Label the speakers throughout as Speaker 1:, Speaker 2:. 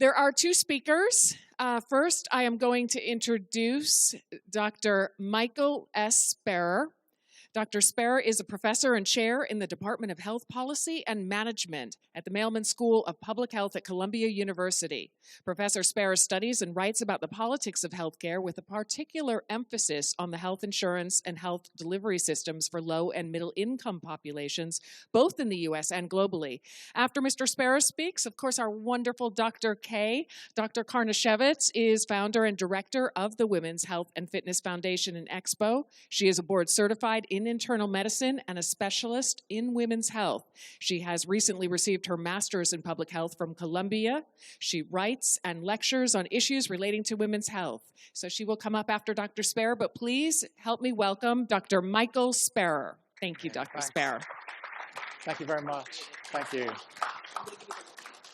Speaker 1: There are two speakers. First, I am going to introduce Dr. Michael S. Sparrow. Dr. Sparrow is a professor and chair in the Department of Health Policy and Management at the Mailman School of Public Health at Columbia University. Professor Sparrow studies and writes about the politics of healthcare with a particular emphasis on the health insurance and health delivery systems for low and middle income populations, both in the U.S. and globally. After Mr. Sparrow speaks, of course, our wonderful Dr. K. Dr. Karnasiewicz is founder and director of the Women's Health and Fitness Foundation in Expo. She is a board certified in internal medicine and a specialist in women's health. She has recently received her master's in public health from Columbia. She writes and lectures on issues relating to women's health. So she will come up after Dr. Sparrow, but please help me welcome Dr. Michael Sparrow. Thank you, Dr. Sparrow.
Speaker 2: Thank you very much. Thank you.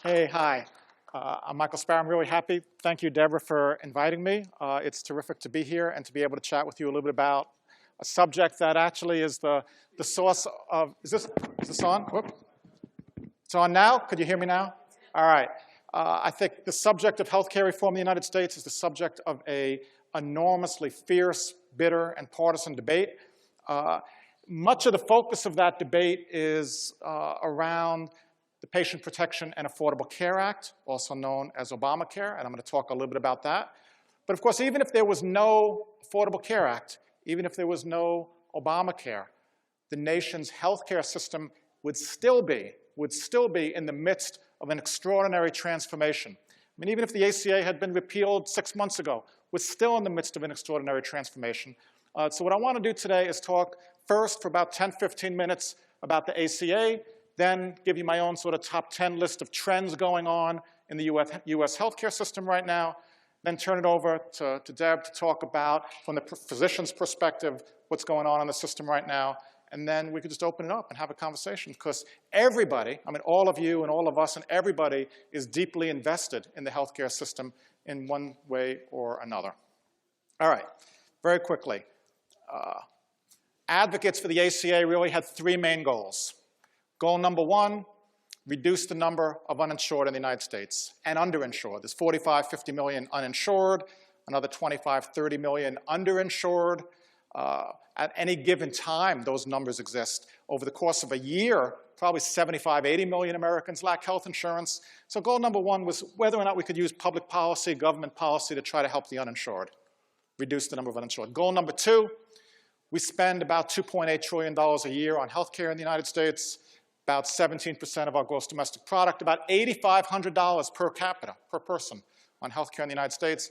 Speaker 2: Hey, hi. I'm Michael Sparrow. I'm really happy. Thank you, Debra, for inviting me. It's terrific to be here and to be able to chat with you a little bit about a subject that actually is the source of, is this on? Whoop. It's on now? Could you hear me now? All right. I think the subject of healthcare reform in the United States is the subject of an enormously fierce, bitter, and partisan debate. Much of the focus of that debate is around the Patient Protection and Affordable Care Act, also known as Obamacare, and I'm going to talk a little bit about that. But of course, even if there was no Affordable Care Act, even if there was no Obamacare, the nation's healthcare system would still be in the midst of an extraordinary transformation. I mean, even if the ACA had been repealed 6 months ago, we're still in the midst of an extraordinary transformation. So what I want to do today is talk first for about 10, 15 minutes about the ACA, then give you my own sort of top 10 list of trends going on in the US healthcare system right now, then turn it over to Deb to talk about, from the physician's perspective, what's going on in the system right now. And then we could just open it up and have a conversation, because everybody, I mean, all of you and all of us and everybody is deeply invested in the healthcare system in one way or another. All right, very quickly. Advocates for the ACA really had three main goals. Goal number one, reduce the number of uninsured in the United States and underinsured. There's 45, 50 million uninsured, another 25, 30 million underinsured. At any given time, those numbers exist. Over the course of a year, probably 75, 80 million Americans lack health insurance. So goal number one was whether or not we could use public policy, government policy to try to help the uninsured, reduce the number of uninsured. Goal number two, we spend about $2.8 trillion a year on healthcare in the United States. About 17% of our gross domestic product, about $8,500 per capita, per person, on healthcare in the United States.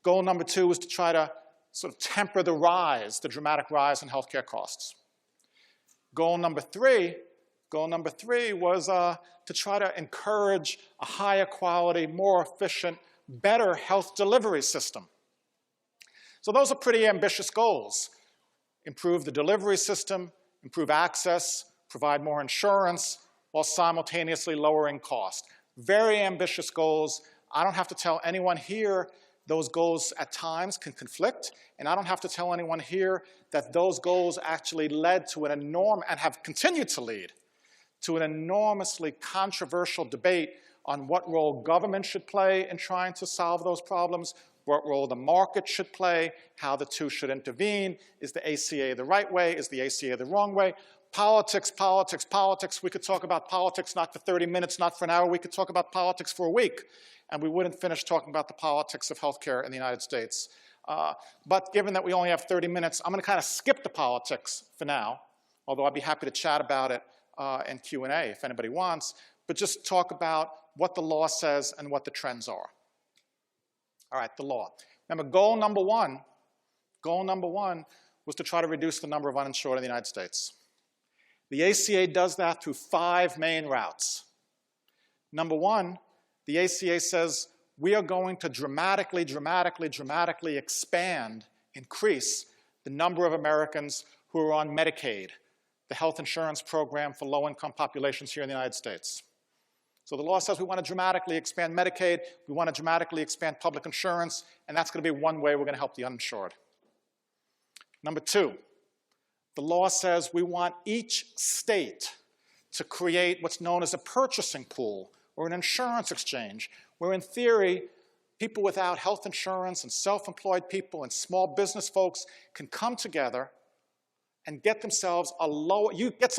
Speaker 2: Goal number two was to try to sort of temper the dramatic rise in healthcare costs. Goal number three was to try to encourage a higher quality, more efficient, better health delivery system. So those are pretty ambitious goals. Improve the delivery system, improve access, provide more insurance, while simultaneously lowering cost. Very ambitious goals. I don't have to tell anyone here those goals at times can conflict, and I don't have to tell anyone here that those goals actually led to an enormous, and have continued to lead, to an enormously controversial debate on what role government should play in trying to solve those problems, what role the market should play, how the two should intervene. Is the ACA the right way? Is the ACA the wrong way? Politics, politics, politics. We could talk about politics not for 30 minutes, not for an hour. We could talk about politics for a week, and we wouldn't finish talking about the politics of healthcare in the United States. But given that we only have 30 minutes, I'm going to kind of skip the politics for now, although I'd be happy to chat about it in Q&A if anybody wants, but just talk about what the law says and what the trends are. All right, the law. Remember, goal number one was to try to reduce the number of uninsured in the United States. The ACA does that through 5 main routes. Number one, the ACA says we are going to dramatically expand, increase the number of Americans who are on Medicaid, the health insurance program for low-income populations here in the United States. So the law says we want to dramatically expand Medicaid, we want to dramatically expand public insurance, and that's going to be one way we're going to help the uninsured. Number two, the law says we want each state to create what's known as a purchasing pool, or an insurance exchange, where in theory, people without health insurance and self-employed people and small business folks can come together and get themselves a lower, get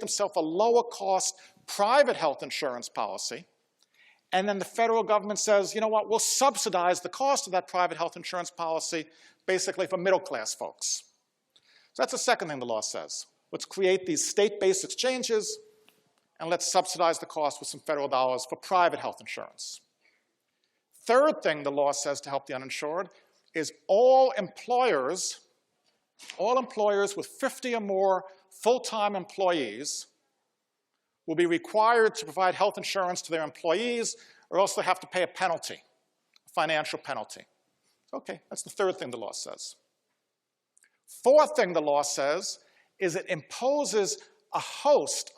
Speaker 2: themselves a lower cost private health insurance policy. And then the federal government says, you know what, we'll subsidize the cost of that private health insurance policy basically for middle class folks. So that's the second thing the law says. Let's create these state-based exchanges and let's subsidize the cost with some federal dollars for private health insurance. Third thing the law says to help the uninsured is all employers with 50 or more full-time employees will be required to provide health insurance to their employees, or else they have to pay a penalty, a financial penalty. Okay, that's the third thing the law says. Fourth thing the law says is it imposes a host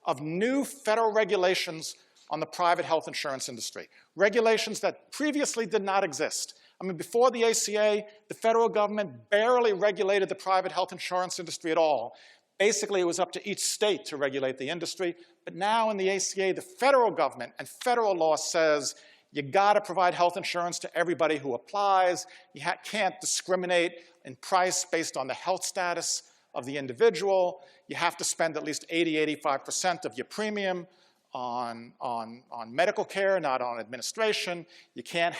Speaker 2: of new federal regulations on the private health insurance industry, regulations that previously did not exist. I mean, before the ACA, the federal government barely regulated the private health insurance industry at all. Basically, it was up to each state to regulate the industry. But now in the ACA, the federal government and federal law says you got to provide health insurance to everybody who applies. You can't discriminate in price based on the health status of the individual. You have to spend at least 80–85% of your premium on medical care, not on administration. You can't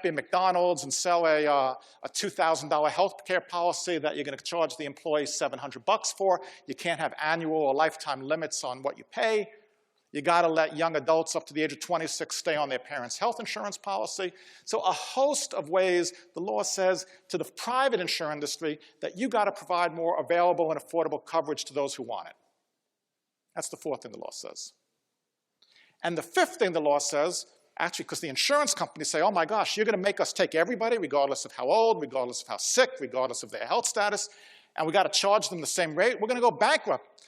Speaker 2: be McDonald's and sell a $2,000 health care policy that you're going to charge the employee $700 for. You can't have annual or lifetime limits on what you pay. You got to let young adults up to the age of 26 stay on their parents' health insurance policy. So a host of ways the law says to the private insurance industry that you got to provide more available and affordable coverage to those who want it. That's the fourth thing the law says. And the fifth thing the law says, actually because the insurance companies say, oh my gosh, you're going to make us take everybody regardless of how old, regardless of how sick, regardless of their health status, and we got to charge them the same rate, we're going to go bankrupt,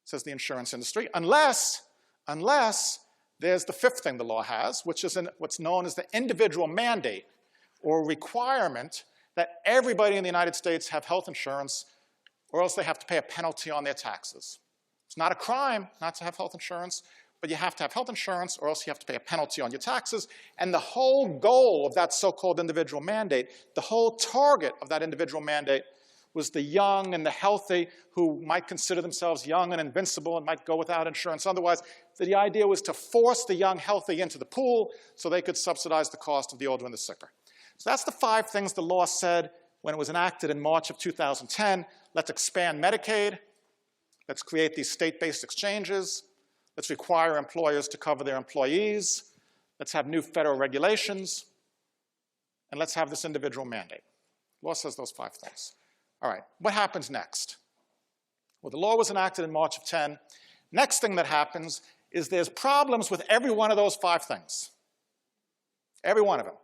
Speaker 2: says the insurance industry, unless there's the fifth thing the law has, which is what's known as the individual mandate or requirement that everybody in the United States have health insurance or else they have to pay a penalty on their taxes. It's not a crime not to have health insurance, but you have to have health insurance or else you have to pay a penalty on your taxes. And the whole goal of that so-called individual mandate, the whole target of that individual mandate was the young and the healthy who might consider themselves young and invincible and might go without insurance otherwise. So the idea was to force the young healthy into the pool so they could subsidize the cost of the older and the sicker. So that's the 5 things the law said when it was enacted in March of 2010. Let's expand Medicaid. Let's create these state-based exchanges. Let's require employers to cover their employees. Let's have new federal regulations. And let's have this individual mandate. The law says those 5 things. All right, what happens next? Well, the law was enacted in March of 10. Next thing that happens is there's problems with every one of those 5 things. Every one of them.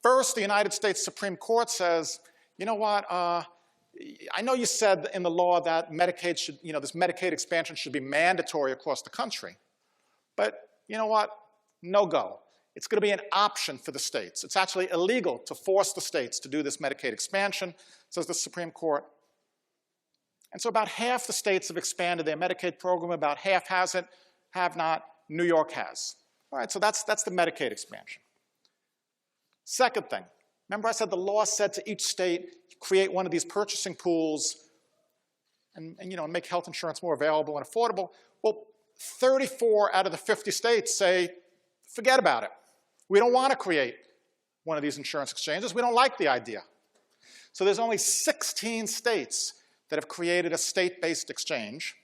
Speaker 2: First, the United States Supreme Court says, you know what, I know you said in the law that Medicaid should, this Medicaid expansion should be mandatory across the country. But you know what? No go. It's going to be an option for the states. It's actually illegal to force the states to do this Medicaid expansion, says the Supreme Court. And so about half the states have expanded their Medicaid program, about half hasn't, have not, New York has. All right, so that's the Medicaid expansion. Second thing, remember I said the law said to each state, create one of these purchasing pools and make health insurance more available and affordable. Well, 34 out of the 50 states say, forget about it. We don't want to create one of these insurance exchanges. We don't like the idea. So there's only 16 states that have created a state-based exchange.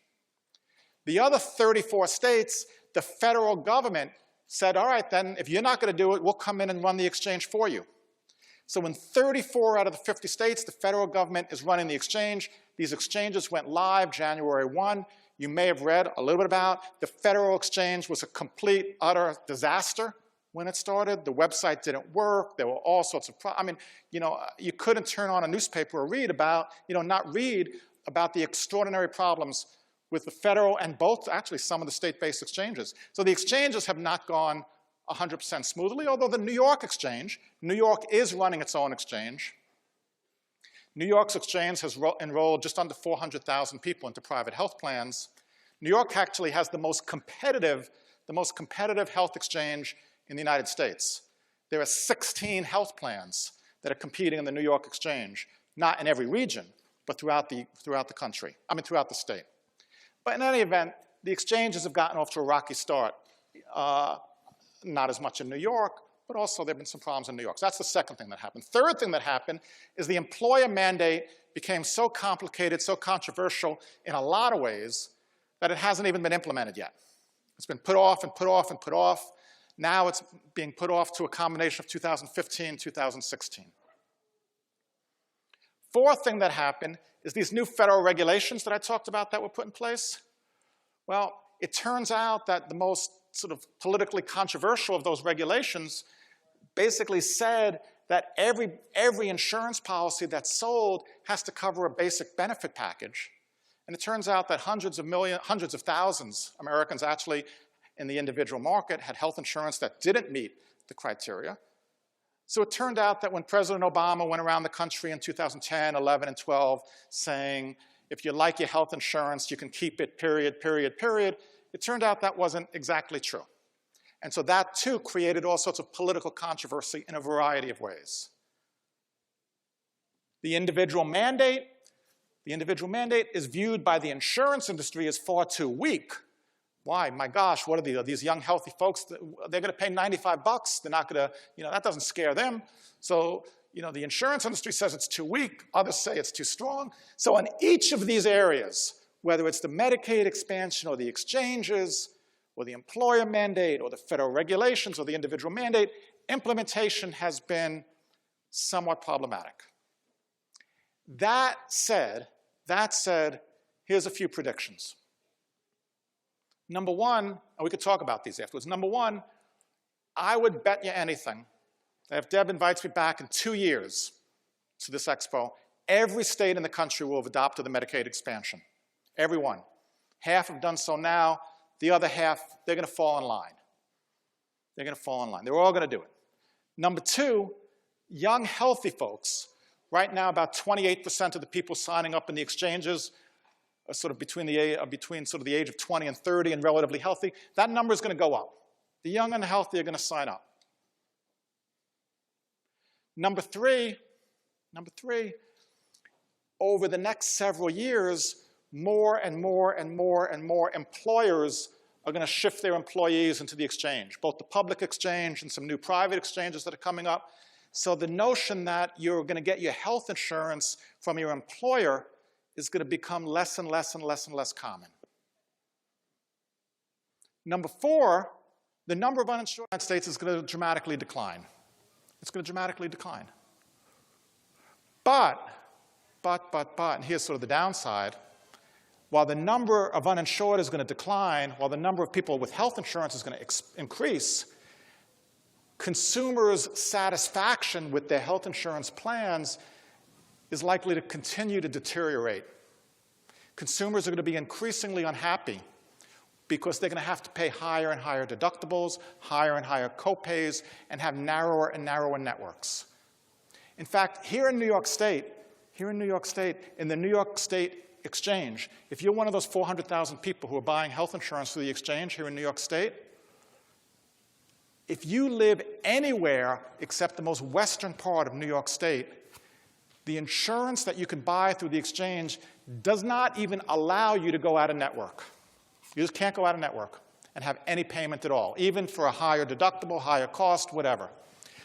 Speaker 2: The other 34 states, the federal government said, all right, then, if you're not going to do it, we'll come in and run the exchange for you. So in 34 out of the 50 states, the federal government is running the exchange. These exchanges went live January 1. You may have read a little bit about the federal exchange was a complete, utter disaster when it started. The website didn't work. There were all sorts of problems. I mean, you couldn't turn on a newspaper or read about, not read about the extraordinary problems with the federal and both, actually, some of the state-based exchanges. So the exchanges have not gone 100% smoothly, although the New York exchange, New York is running its own exchange. New York's exchange has enrolled just under 400,000 people into private health plans. New York actually has the most competitive health exchange in the United States. There are 16 health plans that are competing in the New York exchange, not in every region, but throughout the country, throughout the state. But in any event, the exchanges have gotten off to a rocky start. Not as much in New York, but also there have been some problems in New York. So that's the second thing that happened. Third thing that happened is the employer mandate became so complicated, so controversial in a lot of ways that it hasn't even been implemented yet. It's been put off and put off and put off. Now it's being put off to a combination of 2015, 2016. Fourth thing that happened is these new federal regulations that I talked about that were put in place. Well, it turns out that the most sort of politically controversial of those regulations basically said that every insurance policy that's sold has to cover a basic benefit package. And it turns out that hundreds of thousands of Americans actually in the individual market had health insurance that didn't meet the criteria. So it turned out that when President Obama went around the country in 2010, 11, and 12 saying, if you like your health insurance, you can keep it, period, period, period, it turned out that wasn't exactly true. And so that too created all sorts of political controversy in a variety of ways. The individual mandate is viewed by the insurance industry as far too weak. Why? My gosh, what are these young, healthy folks? They're going to pay $95. They're not going to, that doesn't scare them. So, the insurance industry says it's too weak. Others say it's too strong. So in each of these areas, whether it's the Medicaid expansion or the exchanges or the employer mandate or the federal regulations or the individual mandate, implementation has been somewhat problematic. That said, here's a few predictions. Number one, and we could talk about these afterwards. Number one, I would bet you anything that if Deb invites me back in 2 years to this expo, every state in the country will have adopted the Medicaid expansion. Every one. Half have done so now. The other half, they're going to fall in line. They're going to fall in line. They're all going to do it. Number two, young, healthy folks. Right now, about 28% of the people signing up in the exchanges are sort of between the age of 20 and 30 and relatively healthy. That number is going to go up. The young and the healthy are going to sign up. Number three, over the next several years, more and more and more and more employers are going to shift their employees into the exchange, both the public exchange and some new private exchanges that are coming up. So the notion that you're going to get your health insurance from your employer is going to become less and less and less and less common. Number four, the number of uninsured in the United States is going to dramatically decline. It's going to dramatically decline. But, and here's sort of the downside, while the number of uninsured is going to decline, while the number of people with health insurance is going to increase, consumers' satisfaction with their health insurance plans is likely to continue to deteriorate. Consumers are going to be increasingly unhappy because they're going to have to pay higher and higher deductibles, higher and higher copays, and have narrower and narrower networks. In fact, here in New York State, in the New York State exchange, if you're one of those 400,000 people who are buying health insurance through the exchange here in New York State, if you live anywhere except the most western part of New York State, the insurance that you can buy through the exchange does not even allow you to go out of network. You just can't go out of network and have any payment at all, even for a higher deductible, higher cost, whatever.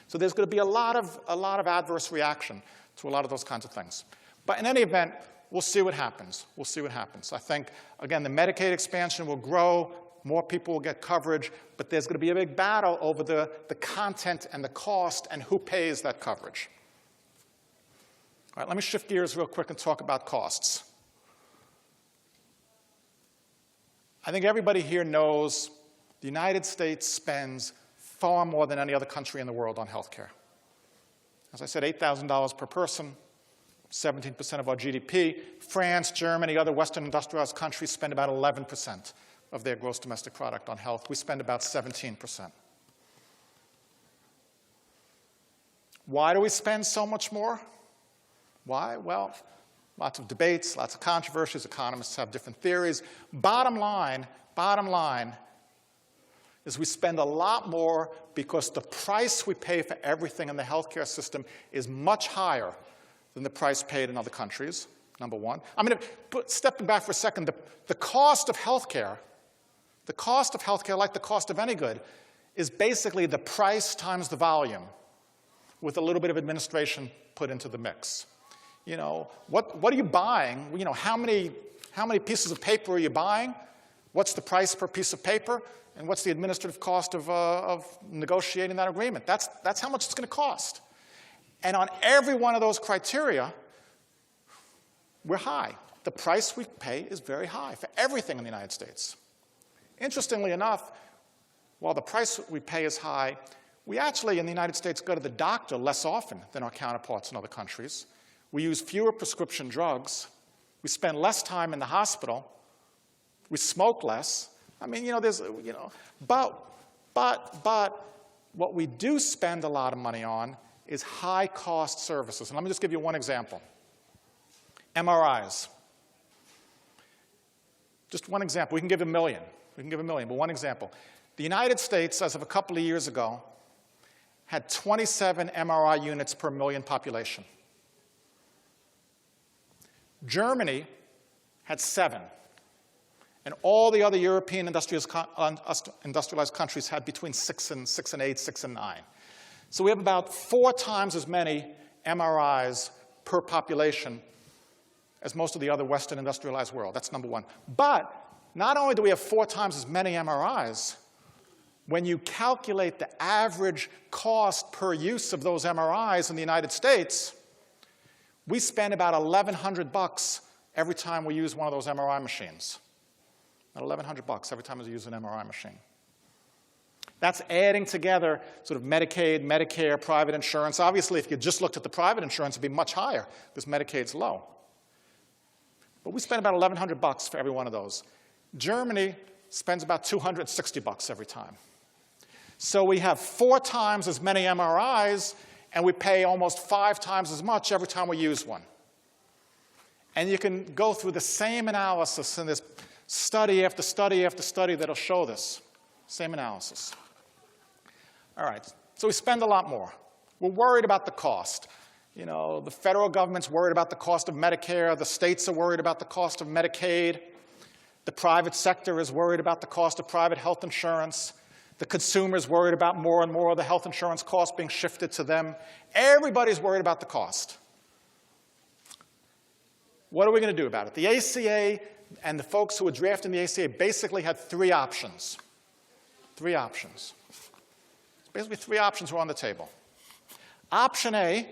Speaker 2: So there's going to be a lot of adverse reaction to a lot of those kinds of things. But in any event, we'll see what happens. We'll see what happens. I think, again, the Medicaid expansion will grow. More people will get coverage. But there's going to be a big battle over the content and the cost and who pays that coverage. All right, let me shift gears real quick and talk about costs. I think everybody here knows the United States spends far more than any other country in the world on health care. As I said, $8,000 per person, 17% of our GDP. France, Germany, other Western industrialized countries spend about 11% of their gross domestic product on health. We spend about 17%. Why do we spend so much more? Why? Well, Lots of debates, lots of controversies. Economists have different theories. Bottom line is we spend a lot more because the price we pay for everything in the healthcare system is much higher than the price paid in other countries, number one. I'm going to stepping back for a second. The cost of healthcare, like the cost of any good, is basically the price times the volume with a little bit of administration put into the mix. You know, what are you buying? You know, how many pieces of paper are you buying? What's the price per piece of paper? And what's the administrative cost of negotiating that agreement? That's how much it's going to cost. And on every one of those criteria, we're high. The price we pay is very high for everything in the United States. Interestingly enough, while the price we pay is high, we actually, in the United States, go to the doctor less often than our counterparts in other countries. We use fewer prescription drugs. We spend less time in the hospital. We smoke less. I mean, but what we do spend a lot of money on is high-cost services. And let me just give you one example. MRIs. Just one example. We can give a million. But one example. The United States, as of a couple of years ago, had 27 MRI units per million population. Germany had 7. And all the other European industrialized countries had between 6 and 8, 6 and 9. So we have about 4 times as many MRIs per population as most of the other Western industrialized world. That's number one. But not only do we have 4 times as many MRIs, when you calculate the average cost per use of those MRIs in the United States, we spend about $1,100 every time we use one of those MRI machines. About $1,100 every time we use an MRI machine. That's adding together sort of Medicaid, Medicare, private insurance. Obviously, if you just looked at the private insurance, it'd be much higher because Medicaid's low. But we spend about $1,100 for every one of those. Germany spends about $260 every time. So we have 4 times as many MRIs, and we pay almost 5 times as much every time we use one. And you can go through the same analysis in this study after study after study that'll show this. Same analysis. All right, so we spend a lot more. We're worried about the cost. You know, the federal government's worried about the cost of Medicare. The states are worried about the cost of Medicaid. The private sector is worried about the cost of private health insurance. The consumer is worried about more and more of the health insurance costs being shifted to them. Everybody's worried about the cost. What are we going to do about it? The ACA and the folks who were drafting the ACA basically had 3 options. 3 options. Basically, 3 options were on the table. Option A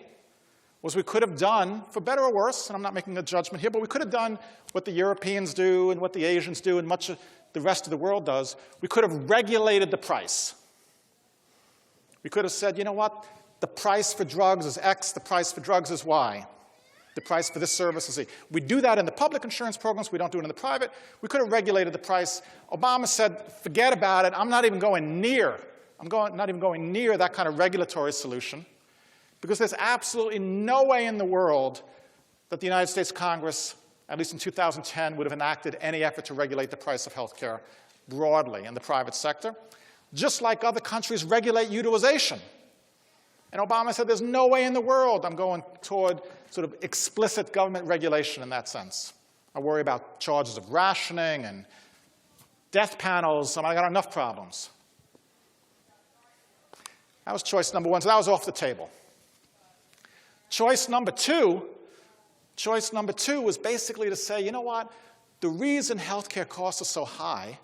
Speaker 2: was we could have done, for better or worse, and I'm not making a judgment here, but we could have done what the Europeans do and what the Asians do and much of the rest of the world does. We could have regulated the price. We could have said, you know what? The price for drugs is X, the price for drugs is Y. The price for this service is Z. We do that in the public insurance programs. We don't do it in the private. We could have regulated the price. Obama said, forget about it. I'm not even going near that kind of regulatory solution because there's absolutely no way in the world that the United States Congress, at least in 2010, would have enacted any effort to regulate the price of health care broadly in the private sector, just like other countries regulate utilization. And Obama said, there's no way in the world I'm going toward sort of explicit government regulation in that sense. I worry about charges of rationing and death panels. I got enough problems. That was choice number 1, so that was off the table. Choice number two was basically to say, you know what? The reason healthcare costs are so high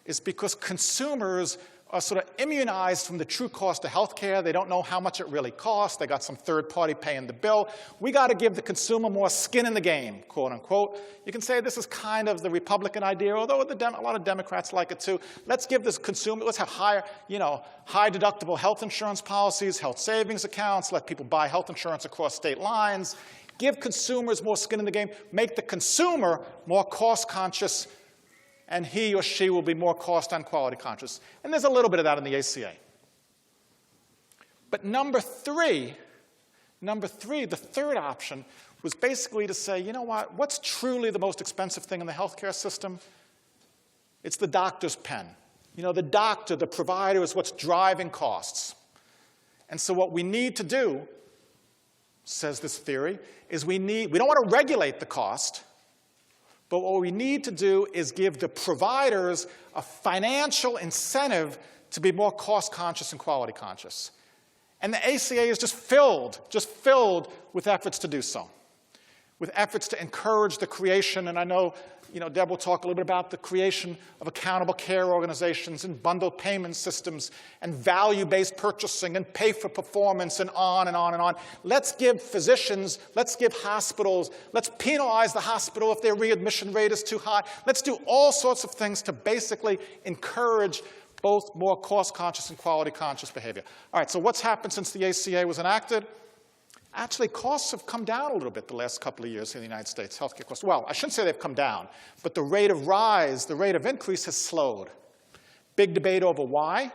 Speaker 2: is because consumers are sort of immunized from the true cost of healthcare. They don't know how much it really costs. They got some third party paying the bill. We got to give the consumer more skin in the game, quote unquote. You can say this is kind of the Republican idea, although a lot of Democrats like it too. Let's give this consumer, let's have high deductible health insurance policies, health savings accounts, let people buy health insurance across state lines, give consumers more skin in the game, make the consumer more cost conscious, and he or she will be more cost and quality conscious. And there's a little bit of that in the ACA. But number three, the third option, was basically to say, you know what, what's truly the most expensive thing in the healthcare system? It's the doctor's pen. You know, the doctor, the provider, is what's driving costs. And so what we need to do, says this theory, is we don't want to regulate the cost, but what we need to do is give the providers a financial incentive to be more cost-conscious and quality-conscious. And the ACA is just filled with efforts to do so, with efforts to encourage the creation, and I know, Deb will talk a little bit about the creation of accountable care organizations and bundled payment systems and value-based purchasing and pay for performance and on and on and on. Let's give physicians, let's give hospitals, let's penalize the hospital if their readmission rate is too high. Let's do all sorts of things to basically encourage both more cost-conscious and quality-conscious behavior. All right, so what's happened since the ACA was enacted? Actually, costs have come down a little bit the last couple of years in the United States, healthcare costs. Well, I shouldn't say they've come down, but the rate of rise, the rate of increase has slowed. Big debate over why.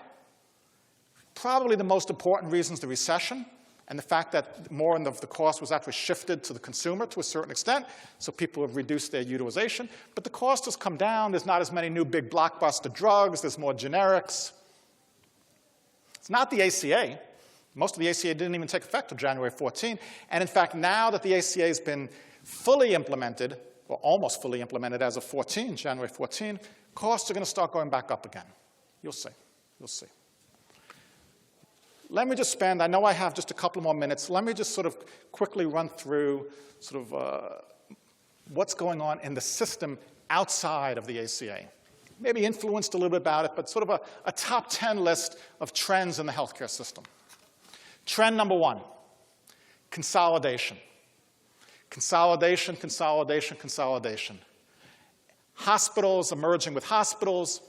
Speaker 2: Probably the most important reason is the recession and the fact that more of the cost was actually shifted to the consumer to a certain extent, so people have reduced their utilization. But the cost has come down. There's not as many new big blockbuster drugs. There's more generics. It's not the ACA. Most of the ACA didn't even take effect until January 14. And in fact, now that the ACA has been fully implemented, or almost fully implemented as of January 14, costs are going to start going back up again. You'll see. You'll see. Let me just spend, I know I have just a couple more minutes. Let me just sort of quickly run through sort of what's going on in the system outside of the ACA. Maybe influenced a little bit about it, but sort of a top 10 list of trends in the healthcare system. Trend number one, consolidation. Consolidation, consolidation, consolidation. Hospitals emerging with hospitals.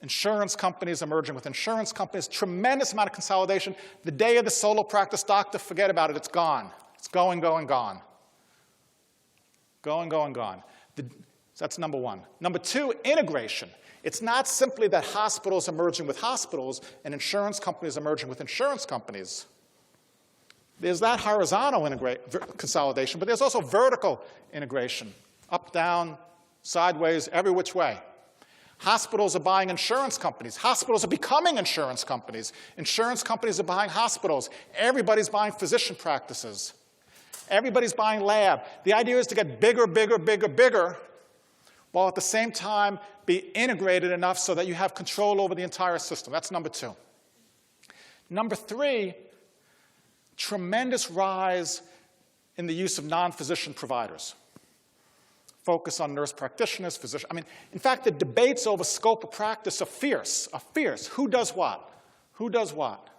Speaker 2: Insurance companies emerging with insurance companies. Tremendous amount of consolidation. The day of the solo practice doctor, forget about it. It's gone. It's going, going, gone. Going, going, gone. So that's number one. Number two, integration. It's not simply that hospitals emerging with hospitals and insurance companies emerging with insurance companies. There's that horizontal consolidation, but there's also vertical integration, up, down, sideways, every which way. Hospitals are buying insurance companies. Hospitals are becoming insurance companies. Insurance companies are buying hospitals. Everybody's buying physician practices. Everybody's buying lab. The idea is to get bigger, bigger, bigger, bigger, while at the same time be integrated enough so that you have control over the entire system. That's number two. Number three, tremendous rise in the use of non-physician providers. Focus on nurse practitioners, physicians. I mean, in fact, the debates over scope of practice are fierce, Who does what? Who does what?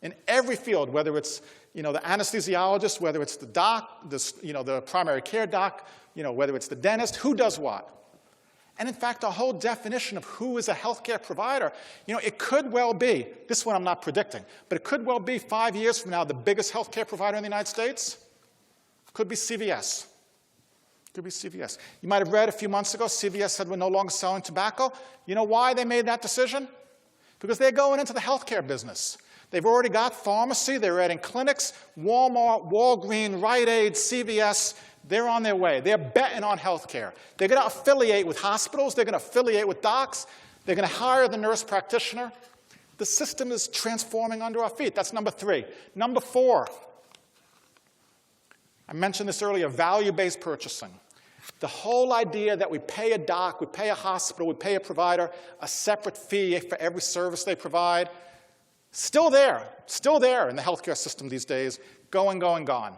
Speaker 2: In every field, whether it's the anesthesiologist, whether it's the doc, the primary care doc, whether it's the dentist, who does what? And in fact, our whole definition of who is a healthcare provider, it could well be, this one I'm not predicting, but it could well be 5 years from now the biggest healthcare provider in the United States. Could be CVS. Could be CVS. You might have read a few months ago, CVS said we're no longer selling tobacco. You know why they made that decision? Because they're going into the healthcare business. They've already got pharmacy. They're adding clinics, Walmart, Walgreens, Rite Aid, CVS. They're on their way. They're betting on healthcare. They're going to affiliate with hospitals. They're going to affiliate with docs. They're going to hire the nurse practitioner. The system is transforming under our feet. That's number three. Number four, I mentioned this earlier, value-based purchasing. The whole idea that we pay a doc, we pay a hospital, we pay a provider a separate fee for every service they provide, still there in the healthcare system these days, going, going, gone.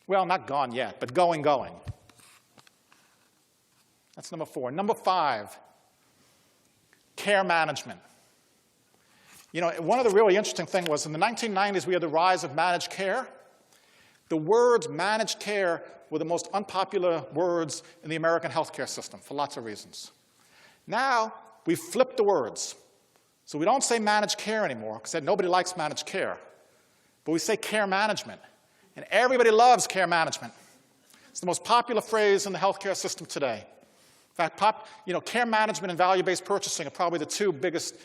Speaker 2: Well, not gone yet, but going, going. That's number four. Number five, care management. One of the really interesting things was in the 1990s, we had the rise of managed care. The words managed care were the most unpopular words in the American healthcare system for lots of reasons. Now, we've flipped the words. So we don't say managed care anymore, because nobody likes managed care. But we say care management. And everybody loves care management. It's the most popular phrase in the healthcare system today. In fact, care management and value-based purchasing are probably the two biggest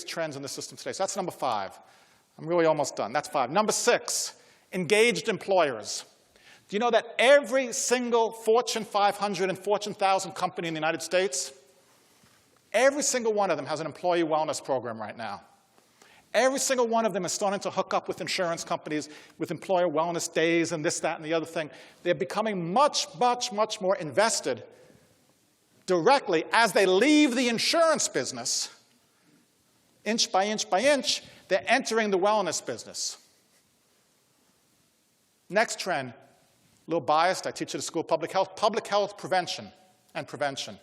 Speaker 2: trends in the system today. So that's number five. I'm really almost done. That's five. Number six, Engaged employers. Do you know that every single Fortune 500 and Fortune 1000 company in the United States, every single one of them has an employee wellness program right now. Every single one of them is starting to hook up with insurance companies with employer wellness days and this, that, and the other thing. They're becoming much, much, much more invested directly as they leave the insurance business. Inch by inch by inch, they're entering the wellness business. Next trend, a little biased. I teach at a school of public health prevention and prevention.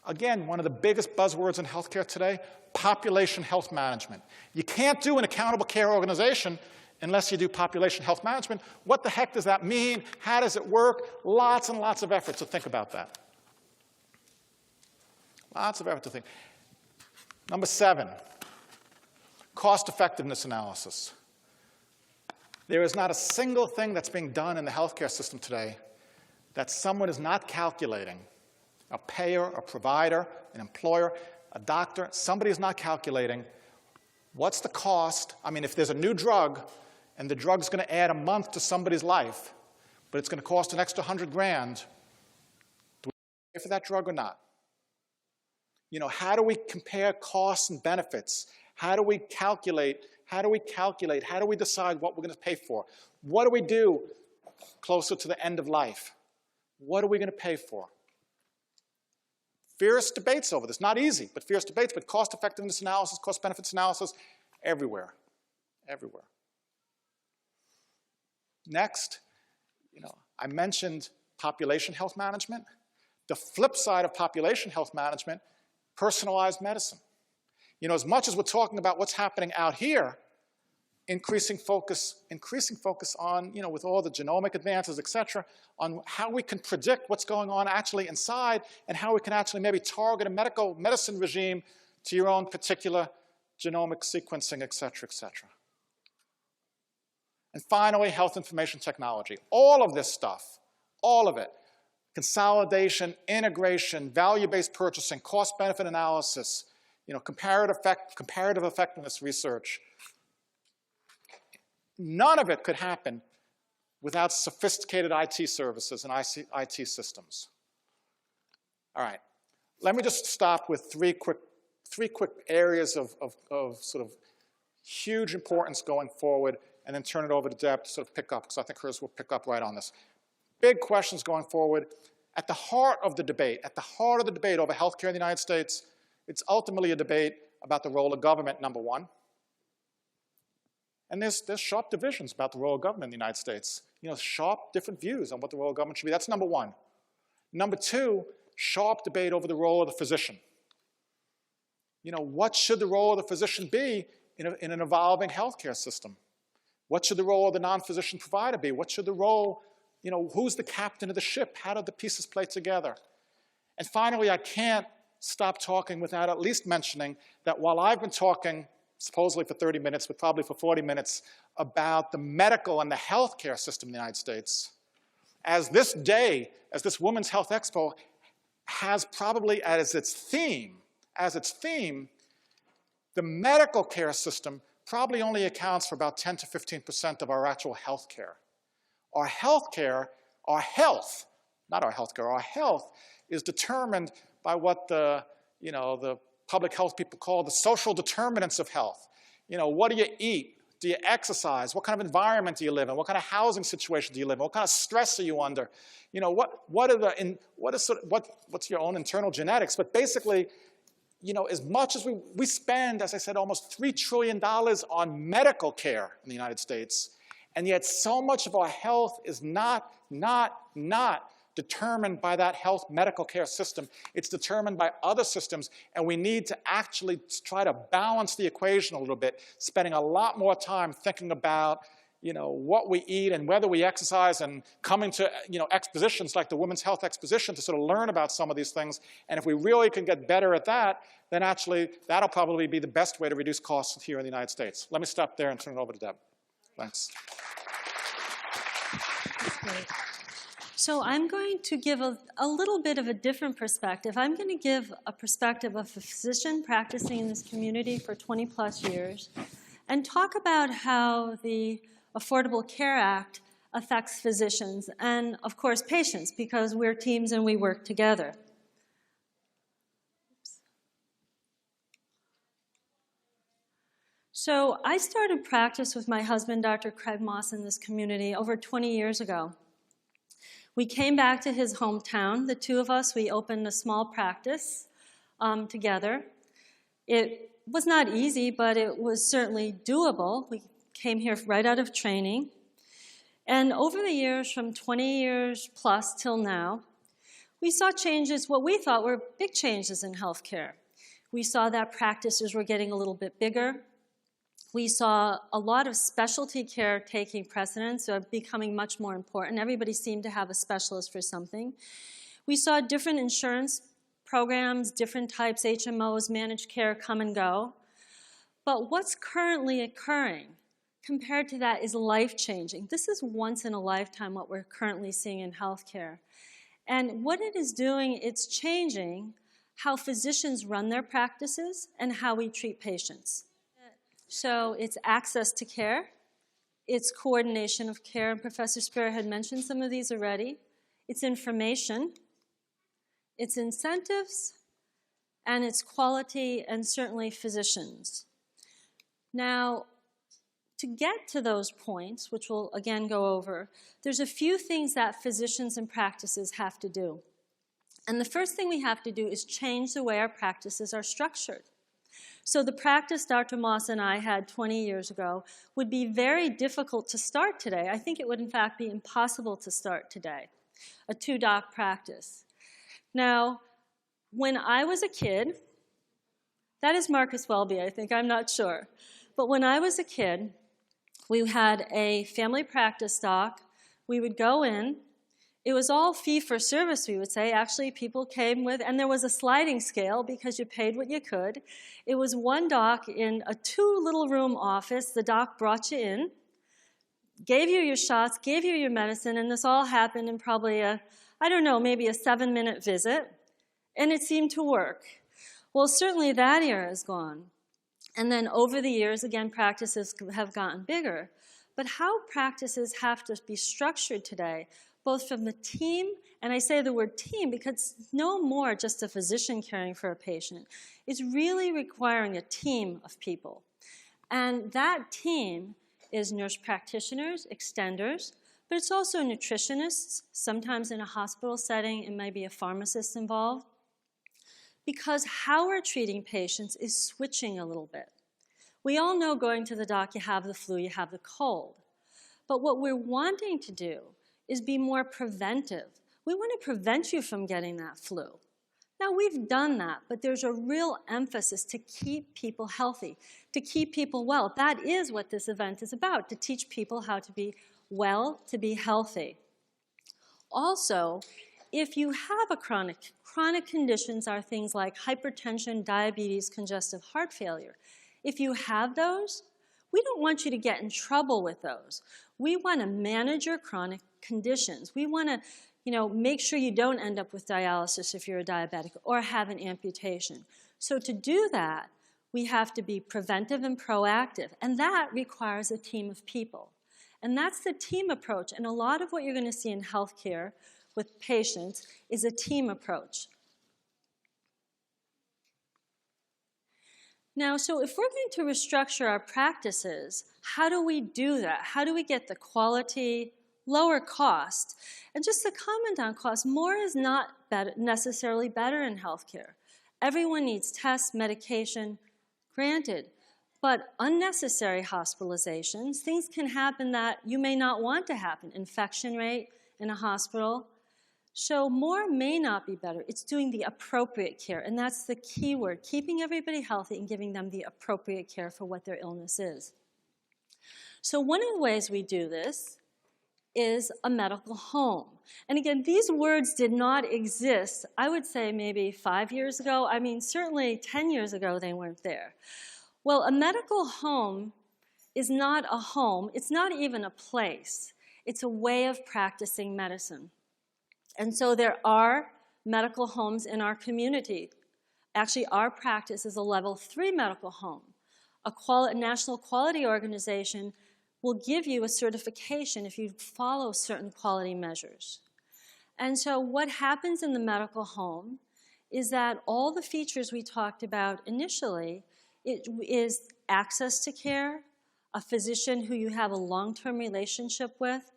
Speaker 2: Again, one of the biggest buzzwords in healthcare today, population health management. You can't do an accountable care organization unless you do population health management. What the heck does that mean? How does it work? Lots and lots of effort to think about that. Lots of effort to think. Number 7, cost effectiveness analysis. There is not a single thing that's being done in the healthcare system today that someone is not calculating. A payer, a provider, an employer, a doctor, somebody is not calculating what's the cost. I mean, if there's a new drug and the drug's going to add a month to somebody's life, but it's going to cost an extra $100,000, do we pay for that drug or not? You know, how do we compare costs and benefits? How do we calculate? How do we decide what we're going to pay for? What do we do closer to the end of life? What are we going to pay for? Fierce debates over this. Not easy, but fierce debates. But cost effectiveness analysis, cost benefits analysis, everywhere. Everywhere. Next, you know, I mentioned population health management. The flip side of population health management, personalized medicine. You know, as much as we're talking about what's happening out here, increasing focus on, you know, with all the genomic advances, et cetera, on how we can predict what's going on actually inside and how we can actually maybe target a medicine regime to your own particular genomic sequencing, et cetera, et cetera. And finally, health information technology. All of this stuff, all of it, consolidation, integration, value-based purchasing, cost-benefit analysis, you know, comparative effectiveness research. None of it could happen without sophisticated IT services and IT systems. All right, let me just stop with three quick areas of sort of huge importance going forward, and then turn it over to Deb to sort of pick up, because I think hers will pick up right on this. Big questions going forward. At the heart of the debate over healthcare in the United States, it's ultimately a debate about the role of government, number one. And there's sharp divisions about the role of government in the United States. You know, sharp different views on what the role of government should be. That's number one. Number two, sharp debate over the role of the physician. You know, what should the role of the physician be in an evolving healthcare system? What should the role of the non-physician provider be? What should the role, you know, who's the captain of the ship? How do the pieces play together? And finally, I can't stop talking without at least mentioning that while I've been talking supposedly for 30 minutes, but probably for 40 minutes, about the medical and the healthcare system in the United States, as this Women's Health Expo has probably as its theme, the medical care system probably only accounts for about 10 to 15% of our actual healthcare. Our health is determined by what the public health people call the social determinants of health. You know, what do you eat? Do you exercise? What kind of environment do you live in? What kind of housing situation do you live in? What kind of stress are you under? You know, what's your own internal genetics? But basically, you know, as much as we spend, as I said, almost $3 trillion on medical care in the United States, and yet so much of our health is not determined by that health medical care system. It's determined by other systems, and we need to actually try to balance the equation a little bit, spending a lot more time thinking about, you know, what we eat and whether we exercise, and coming to, you know, expositions like the Women's Health Exposition to sort of learn about some of these things. And if we really can get better at that, then actually that'll probably be the best way to reduce costs here in the United States. Let me stop there and turn it over to Deb. Thanks.
Speaker 3: Great. So I'm going to give a little bit of a different perspective. I'm going to give a perspective of a physician practicing in this community for 20 plus years and talk about how the Affordable Care Act affects physicians and, of course, patients, because we're teams and we work together. So I started practice with my husband, Dr. Craig Moss, in this community over 20 years ago. We came back to his hometown. The two of us, we opened a small practice together. It was not easy, but it was certainly doable. We came here right out of training. And over the years, from 20 years plus till now, we saw changes, what we thought were big changes in healthcare. We saw that practices were getting a little bit bigger. We saw a lot of specialty care taking precedence, or becoming much more important. Everybody seemed to have a specialist for something. We saw different insurance programs, different types, HMOs, managed care, come and go. But what's currently occurring compared to that is life-changing. This is once in a lifetime what we're currently seeing in healthcare. And what it is doing, it's changing how physicians run their practices and how we treat patients. So it's access to care, it's coordination of care, and Professor Spear had mentioned some of these already. It's information, it's incentives, and it's quality, and certainly physicians. Now, to get to those points, which we'll again go over, there's a few things that physicians and practices have to do. And the first thing we have to do is change the way our practices are structured. So the practice Dr. Moss and I had 20 years ago would be very difficult to start today. I think it would, in fact, be impossible to start today, a two-doc practice. Now, when I was a kid, that is Marcus Welby, I think, I'm not sure. But when I was a kid, we had a family practice doc. We would go in. It was all fee-for-service, we would say. Actually, people came with, and there was a sliding scale because you paid what you could. It was one doc in a two-little-room office. The doc brought you in, gave you your shots, gave you your medicine, and this all happened in probably maybe a 7-minute visit, and it seemed to work. Well, certainly that era is gone. And then over the years, again, practices have gotten bigger. But how practices have to be structured today, both from the team, and I say the word team because it's no more just a physician caring for a patient. It's really requiring a team of people. And that team is nurse practitioners, extenders, but it's also nutritionists. Sometimes in a hospital setting, it might be a pharmacist involved. Because how we're treating patients is switching a little bit. We all know going to the doc, you have the flu, you have the cold. But what we're wanting to do is be more preventive. We want to prevent you from getting that flu. Now, we've done that, but there's a real emphasis to keep people healthy, to keep people well. That is what this event is about, to teach people how to be well, to be healthy. Also, if you have a chronic conditions are things like hypertension, diabetes, congestive heart failure. If you have those, we don't want you to get in trouble with those. We want to manage your chronic conditions. We want to, make sure you don't end up with dialysis if you're a diabetic or have an amputation. So to do that, we have to be preventive and proactive, and that requires a team of people. And that's the team approach, and a lot of what you're going to see in healthcare with patients is a team approach. Now, so if we're going to restructure our practices, how do we do that? How do we get the quality, lower cost? And just to comment on cost, more is not necessarily better in healthcare. Everyone needs tests, medication, granted, but unnecessary hospitalizations, things can happen that you may not want to happen, infection rate in a hospital. So more may not be better. It's doing the appropriate care, and that's the key word, keeping everybody healthy and giving them the appropriate care for what their illness is. So one of the ways we do this is a medical home. And again, these words did not exist, I would say maybe 5 years ago. I mean, certainly 10 years ago they weren't there. Well, a medical home is not a home. It's not even a place. It's a way of practicing medicine. And so there are medical homes in our community. Actually, our practice is a level 3 medical home. A national quality organization will give you a certification if you follow certain quality measures. And so what happens in the medical home is that all the features we talked about initially, it is access to care, a physician who you have a long-term relationship with.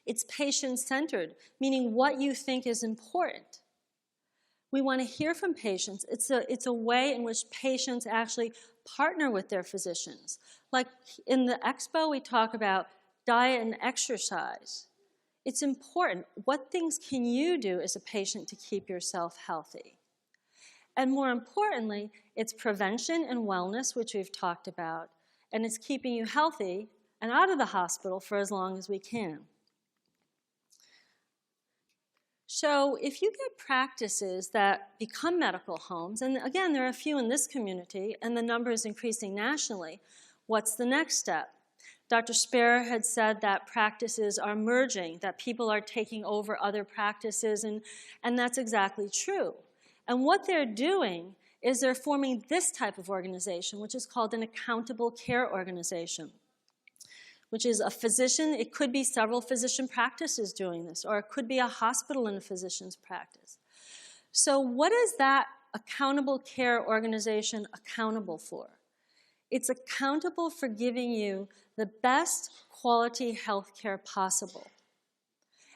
Speaker 3: It's patient-centered, meaning what you think is important. We want to hear from patients. It's a way in which patients actually partner with their physicians. Like in the Expo, we talk about diet and exercise. It's important. What things can you do as a patient to keep yourself healthy? And more importantly, it's prevention and wellness, which we've talked about, and it's keeping you healthy and out of the hospital for as long as we can. So if you get practices that become medical homes, and again, there are a few in this community, and the number is increasing nationally, what's the next step? Dr. Sperr had said that practices are merging, that people are taking over other practices, and that's exactly true. And what they're doing is they're forming this type of organization, which is called an accountable care organization, which is a physician. It could be several physician practices doing this, or it could be a hospital and a physician's practice. So what is that accountable care organization accountable for? It's accountable for giving you the best quality health care possible,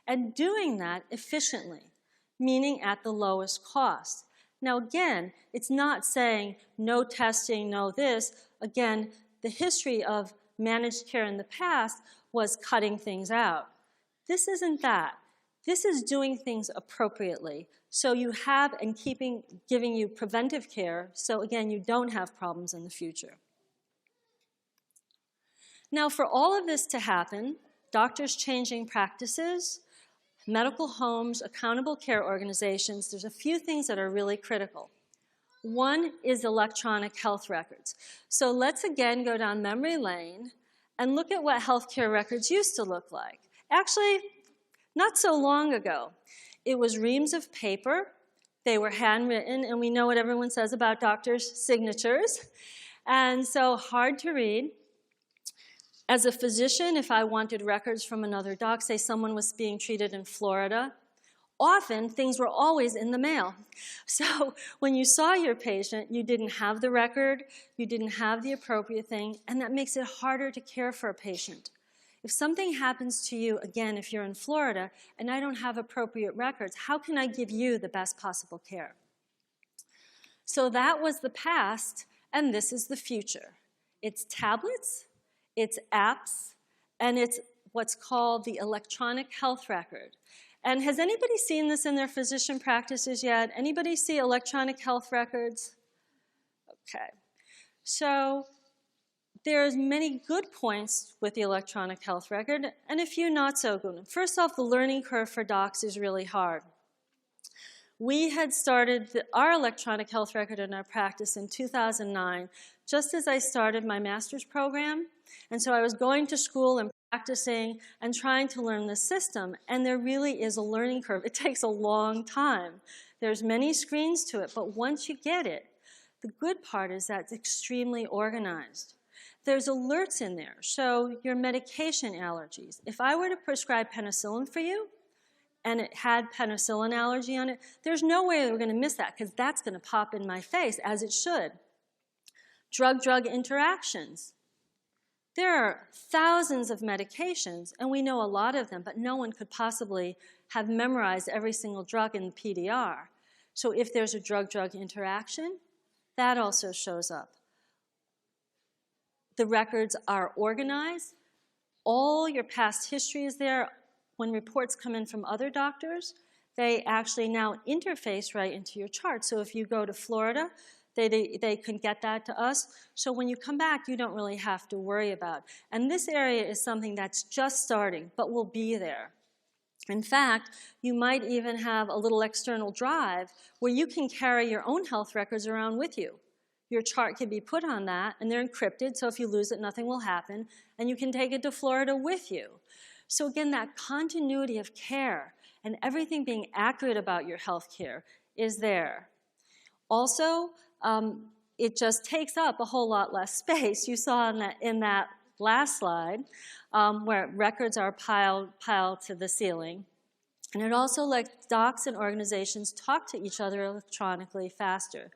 Speaker 3: and doing that efficiently, meaning at the lowest cost. Now again, it's not saying no testing, no this. Again, the history of managed care in the past was cutting things out. This isn't that. This is doing things appropriately. So you have and giving you preventive care, so again, you don't have problems in the future. Now, for all of this to happen, doctors changing practices, medical homes, accountable care organizations, there's a few things that are really critical. One is electronic health records. So let's again go down memory lane and look at what healthcare records used to look like. Actually, not so long ago. It was reams of paper. They were handwritten, and we know what everyone says about doctors' signatures. And so hard to read. As a physician, if I wanted records from another doc, say someone was being treated in Florida, often things were always in the mail. So when you saw your patient, you didn't have the record, you didn't have the appropriate thing, and that makes it harder to care for a patient. If something happens to you, again, if you're in Florida, and I don't have appropriate records, how can I give you the best possible care? So that was the past, and this is the future. It's tablets, it's apps, and it's what's called the electronic health record. And has anybody seen this in their physician practices yet? Anybody see electronic health records? Okay. So there's many good points with the electronic health record, and a few not so good. First off, the learning curve for docs is really hard. We had started our electronic health record in our practice in 2009, just as I started my master's program. And so I was going to school and practicing and trying to learn the system, and there really is a learning curve. It takes a long time. There's many screens to it, but once you get it, the good part is that it's extremely organized. There's alerts in there, so your medication allergies. If I were to prescribe penicillin for you, and it had penicillin allergy on it, there's no way we're going to miss that, because that's going to pop in my face, as it should. Drug-drug interactions. There are thousands of medications, and we know a lot of them, but no one could possibly have memorized every single drug in the PDR. So if there's a drug-drug interaction, that also shows up. The records are organized. All your past history is there. When reports come in from other doctors, they actually now interface right into your chart. So if you go to Florida, they can get that to us. So when you come back, you don't really have to worry about. And this area is something that's just starting, but will be there. In fact, you might even have a little external drive where you can carry your own health records around with you. Your chart can be put on that, and they're encrypted, so if you lose it, nothing will happen, and you can take it to Florida with you. So again, that continuity of care and everything being accurate about your health care is there. Also, it just takes up a whole lot less space. You saw in that last slide, where records are piled to the ceiling. And it also lets docs and organizations talk to each other electronically faster.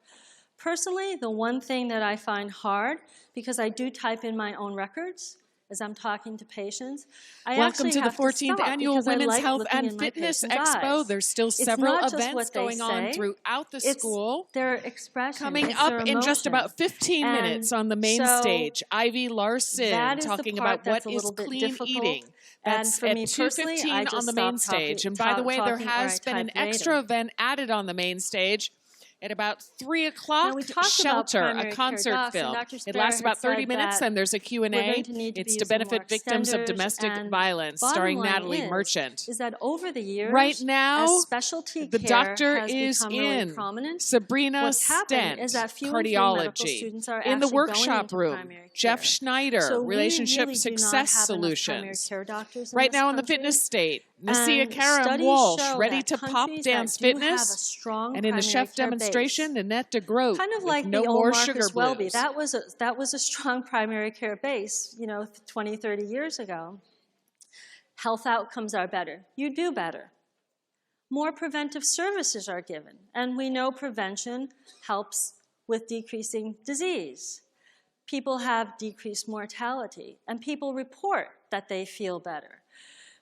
Speaker 3: Personally, the one thing that I find hard, because I do type in my own records as I'm talking to patients,
Speaker 1: Welcome to the 14th Annual Women's Health and Fitness Expo. There's still several events going on throughout the school.
Speaker 3: Their expression.
Speaker 1: Coming up in just about 15 minutes on the main stage, Ivy Larson talking about what is clean eating. That's at 2:15 on the main stage. And by the way, there has been an extra event added on the main stage. At about 3 o'clock, Shelter, a concert film. It lasts about 30 minutes, and there's a Q&A. It's to benefit victims of domestic violence, starring Natalie Merchant.
Speaker 3: Is that over the years,
Speaker 1: right now,
Speaker 3: specialty
Speaker 1: the doctor is in.
Speaker 3: Really
Speaker 1: Sabrina Stent, cardiology. In the workshop room, Jeff Schneider, relationship success solutions. Right now in the fitness state, Nasia Karam Walsh, ready to pop dance fitness. And in the chef demonstration, Nanette DeGroat,
Speaker 3: kind of like
Speaker 1: no
Speaker 3: the
Speaker 1: more
Speaker 3: old
Speaker 1: sugar
Speaker 3: Marcus Welby.
Speaker 1: blues.
Speaker 3: That was a strong primary care base, 20, 30 years ago. Health outcomes are better. You do better. More preventive services are given. And we know prevention helps with decreasing disease. People have decreased mortality. And people report that they feel better.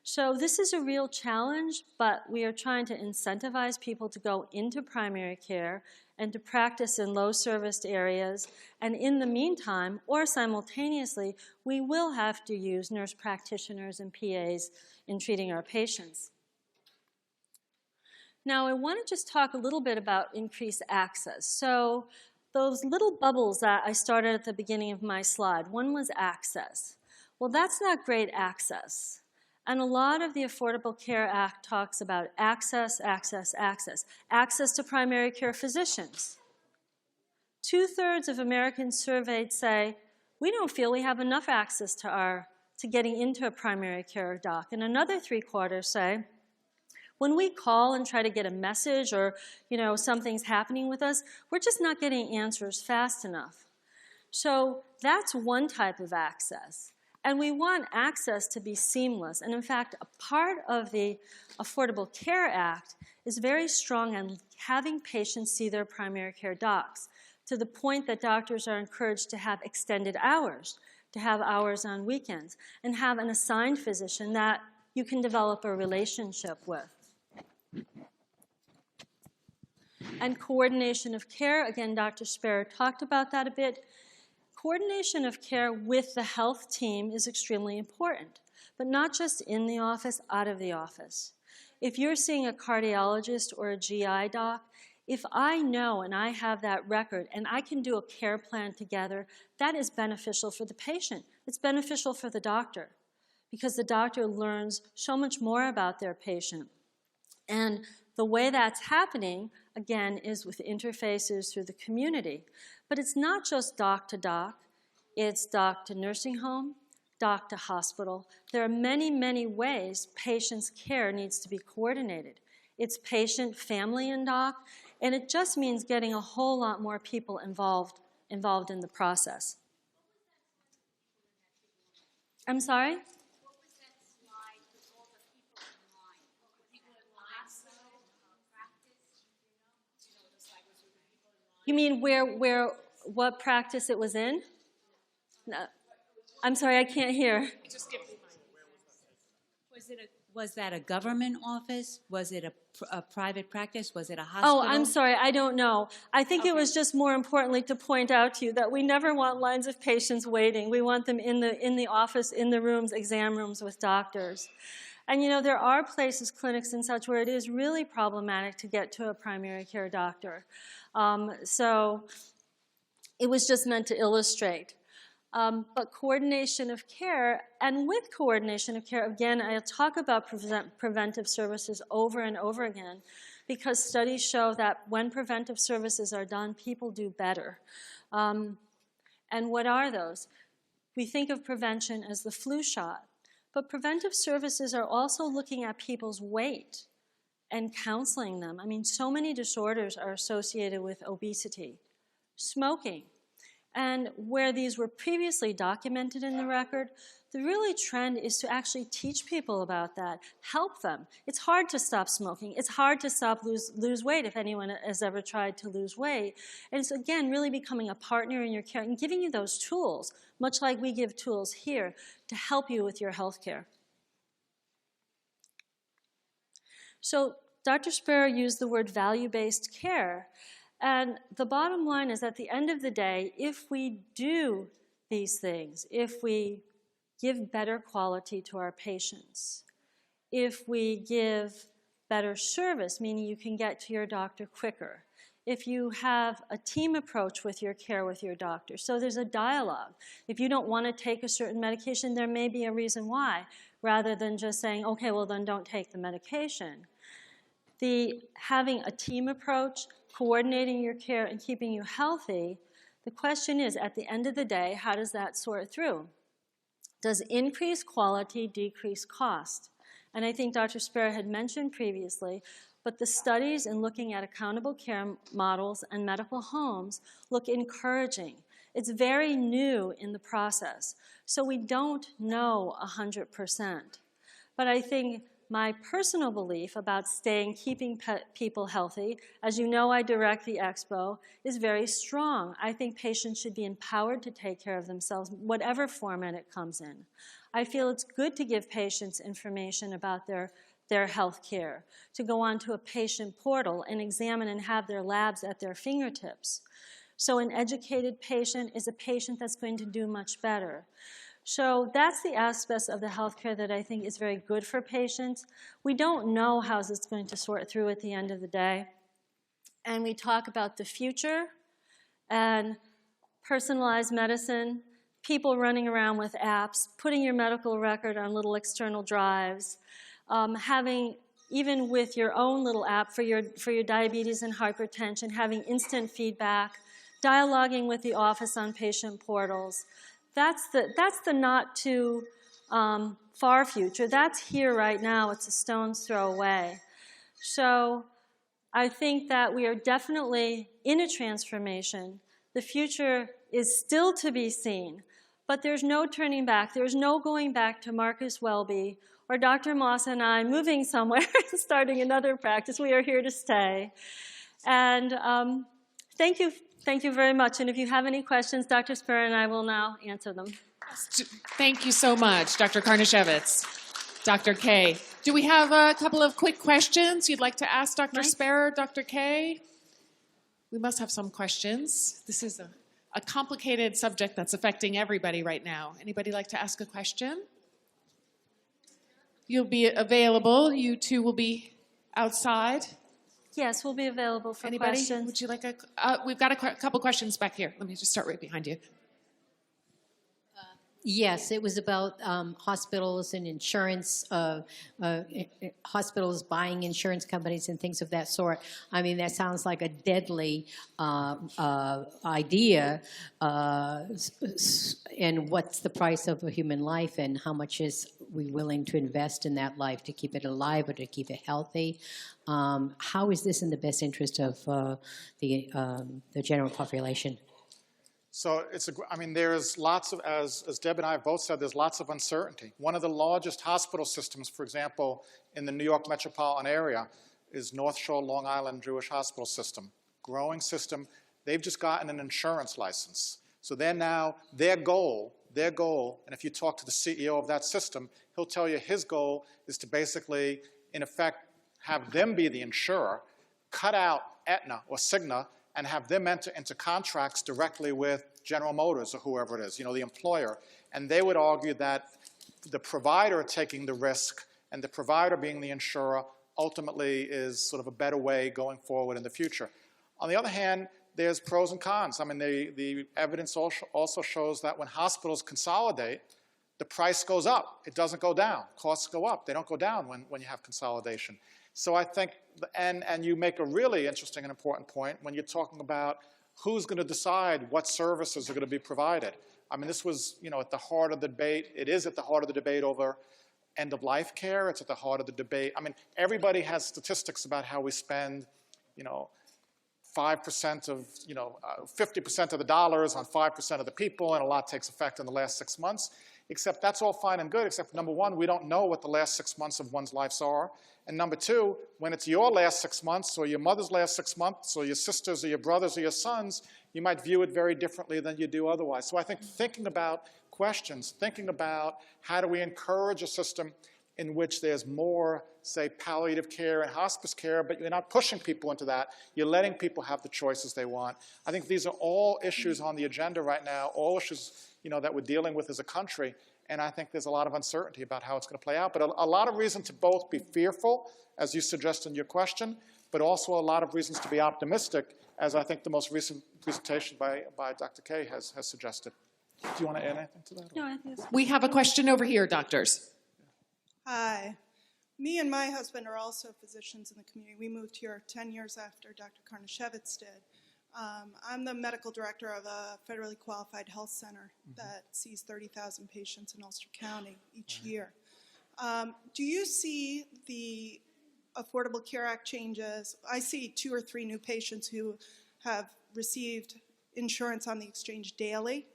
Speaker 3: So this is a real challenge, but we are trying to incentivize people to go into primary care and to practice in low-serviced areas. And in the meantime, or simultaneously, we will have to use nurse practitioners and PAs in treating our patients. Now, I want to just talk a little bit about increased access. So those little bubbles that I started at the beginning of my slide, one was access. Well, that's not great access. And a lot of the Affordable Care Act talks about access, access, access. Access to primary care physicians. 2/3 of Americans surveyed say, we don't feel we have enough access to getting into a primary care doc. And another 3/4 say, when we call and try to get a message or something's happening with us, we're just not getting answers fast enough. So that's one type of access. And we want access to be seamless. And in fact, a part of the Affordable Care Act is very strong on having patients see their primary care docs, to the point that doctors are encouraged to have extended hours, to have hours on weekends, and have an assigned physician that you can develop a relationship with. And coordination of care, again, Dr. Sparrow talked about that a bit. Coordination of care with the health team is extremely important, but not just in the office, out of the office. If you're seeing a cardiologist or a GI doc, if I know and I have that record and I can do a care plan together, that is beneficial for the patient. It's beneficial for the doctor because the doctor learns so much more about their patient. And the way that's happening, again, is with interfaces through the community. But it's not just doc to doc. It's doc to nursing home, doc to hospital. There are many, many ways patients' care needs to be coordinated. It's patient, family, and doc, and it just means getting a whole lot more people involved in the process. I'm sorry? You mean what practice it was in? No. I'm sorry, I can't hear.
Speaker 1: Just give me
Speaker 4: Was that a government office? Was it a private practice? Was it a hospital?
Speaker 3: Oh, I'm sorry, I don't know. I think it was just more importantly to point out to you that we never want lines of patients waiting. We want them in the office, in the rooms, exam rooms with doctors. And there are places, clinics and such, where it is really problematic to get to a primary care doctor. So it was just meant to illustrate. But coordination of care, and with coordination of care, again, I'll talk about preventive services over and over again, because studies show that when preventive services are done, people do better. And what are those? We think of prevention as the flu shot, but preventive services are also looking at people's weight and counseling them. I mean, so many disorders are associated with obesity, smoking. And where these were previously documented in the record, the really trend is to actually teach people about that, help them. It's hard to stop smoking. It's hard to lose weight if anyone has ever tried to lose weight. And it's, again, really becoming a partner in your care and giving you those tools, much like we give tools here, to help you with your health care. So Dr. Sparrow used the word value-based care. And the bottom line is, at the end of the day, if we do these things, if we give better quality to our patients, if we give better service, meaning you can get to your doctor quicker, if you have a team approach with your care with your doctor, so there's a dialogue. If you don't want to take a certain medication, there may be a reason why, rather than just saying, okay, well then don't take the medication. Having a team approach, coordinating your care, and keeping you healthy, the question is, at the end of the day, how does that sort through? Does increased quality decrease cost? And I think Dr. Sparrow had mentioned previously, but the studies in looking at accountable care models and medical homes look encouraging. It's very new in the process, so we don't know 100%. But I think my personal belief about keeping people healthy, as you know I direct the Expo, is very strong. I think patients should be empowered to take care of themselves, whatever format it comes in. I feel it's good to give patients information about their health care, to go onto a patient portal and examine and have their labs at their fingertips. So an educated patient is a patient that's going to do much better. So that's the aspects of the healthcare that I think is very good for patients. We don't know how it's going to sort through at the end of the day. And we talk about the future and personalized medicine, people running around with apps, putting your medical record on little external drives, having, even with your own little app for your diabetes and hypertension, having instant feedback, dialoguing with the office on patient portals. That's the not too far future. That's here right now. It's a stone's throw away. So I think that we are definitely in a transformation. The future is still to be seen, but there's no turning back. There's no going back to Marcus Welby or Dr. Moss and I moving somewhere and starting another practice. We are here to stay. And thank you. Thank you very much. And if you have any questions, Dr. Sparrow and I will now answer them.
Speaker 1: Thank you so much, Dr. Karnasiewicz. Dr. K, do we have a couple of quick questions you'd like to ask Dr. Sparrow, Dr. K? We must have some questions. This is a complicated subject that's affecting everybody right now. Anybody like to ask a question? You'll be available. You two will be outside.
Speaker 3: Yes, we'll be available for
Speaker 1: Anybody?
Speaker 3: questions.
Speaker 1: Would you like we've got a couple questions back here. Let me just start right behind you.
Speaker 5: Yes, it was about hospitals and insurance, hospitals buying insurance companies and things of that sort. I mean, that sounds like a deadly idea. And what's the price of a human life, and how much is we willing to invest in that life to keep it alive or to keep it healthy? How is this in the best interest of the general population?
Speaker 2: So I mean, there's lots of, as Deb and I have both said, there's lots of uncertainty. One of the largest hospital systems, for example, in the New York metropolitan area is North Shore Long Island Jewish Hospital System. Growing system. They've just gotten an insurance license. So they're now, their goal, and if you talk to the CEO of that system, he'll tell you his goal is to basically, in effect, have them be the insurer, cut out Aetna or Cigna, and have them enter into contracts directly with General Motors or whoever it is, the employer. And they would argue that the provider taking the risk and the provider being the insurer ultimately is sort of a better way going forward in the future. On the other hand, there's pros and cons. I mean, the evidence also shows that when hospitals consolidate, the price goes up. It doesn't go down. Costs go up. They don't go down when you have consolidation. So I think, and you make a really interesting and important point when you're talking about who's going to decide what services are going to be provided. I mean, this was, at the heart of the debate. It is at the heart of the debate over end-of-life care. It's at the heart of the debate. I mean, everybody has statistics about how we spend, 5% of, 50% of the dollars on 5% of the people, and a lot takes effect in the last 6 months. Except that's all fine and good, except number one, we don't know what the last 6 months of one's lives are. And number two, when it's your last 6 months, or your mother's last 6 months, or your sisters, or your brothers, or your sons, you might view it very differently than you do otherwise. So I think thinking about questions, thinking about how do we encourage a system in which there's more, say, palliative care and hospice care, but you're not pushing people into that. You're letting people have the choices they want. I think these are all issues on the agenda right now, all issues that we're dealing with as a country, and I think there's a lot of uncertainty about how it's going to play out. But a lot of reason to both be fearful, as you suggest in your question, but also a lot of reasons to be optimistic, as I think the most recent presentation by Dr. Kay has suggested. Do you want to add anything to that?
Speaker 3: No, I think it's
Speaker 1: We have a question over here, doctors.
Speaker 6: Hi. Me and my husband are also physicians in the community. We moved here 10 years after Dr. Karnasiewicz did. I'm the medical director of a federally qualified health center that sees 30,000 patients in Ulster County each year. Do you see the Affordable Care Act changes? I see 2 or 3 new patients who have received insurance on the exchange daily.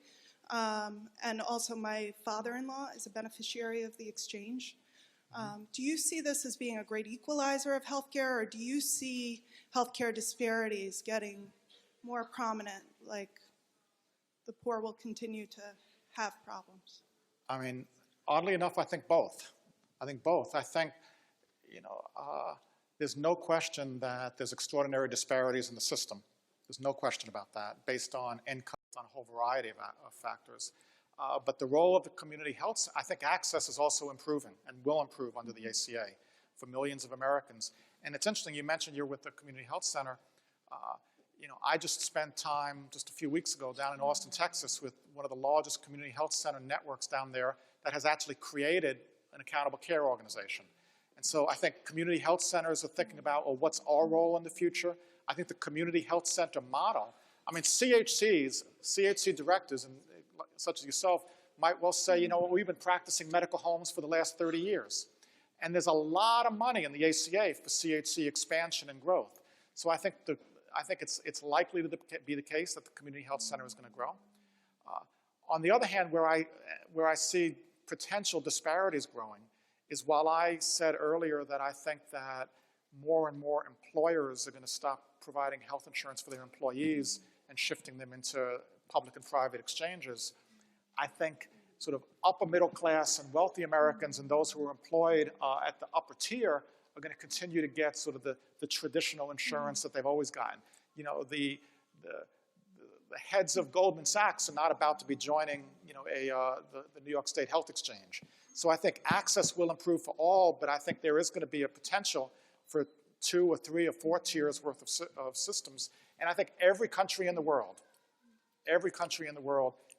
Speaker 6: And also my father-in-law is a beneficiary of the exchange. Do you see this as being a great equalizer of healthcare, or do you see healthcare disparities getting more prominent, like the poor will continue to have problems?
Speaker 2: I mean, oddly enough, I think both. I think, there's no question that there's extraordinary disparities in the system. There's no question about that, based on income, on a whole variety of factors. But the role of the community health, I think access is also improving and will improve under the ACA for millions of Americans. And it's interesting, you mentioned you're with the community health center. I just spent time just a few weeks ago down in Austin, Texas, with one of the largest community health center networks down there that has actually created an accountable care organization. And so I think community health centers are thinking about, well, what's our role in the future? I think the community health center model, I mean, CHC directors, and such as yourself, might well say, we've been practicing medical homes for the last 30 years. And there's a lot of money in the ACA for CHC expansion and growth. So I think it's likely to be the case that the community health center is going to grow. On the other hand, where I see potential disparities growing is, while I said earlier that I think that more and more employers are going to stop providing health insurance for their employees and shifting them into public and private exchanges, I think sort of upper middle class and wealthy Americans and those who are employed at the upper tier are going to continue to get sort of the traditional insurance that they've always gotten. The heads of Goldman Sachs are not about to be joining, the New York State Health Exchange. So I think access will improve for all, but I think there is going to be a potential for 2 or 3 or 4 tiers worth of systems. And I think every country in the world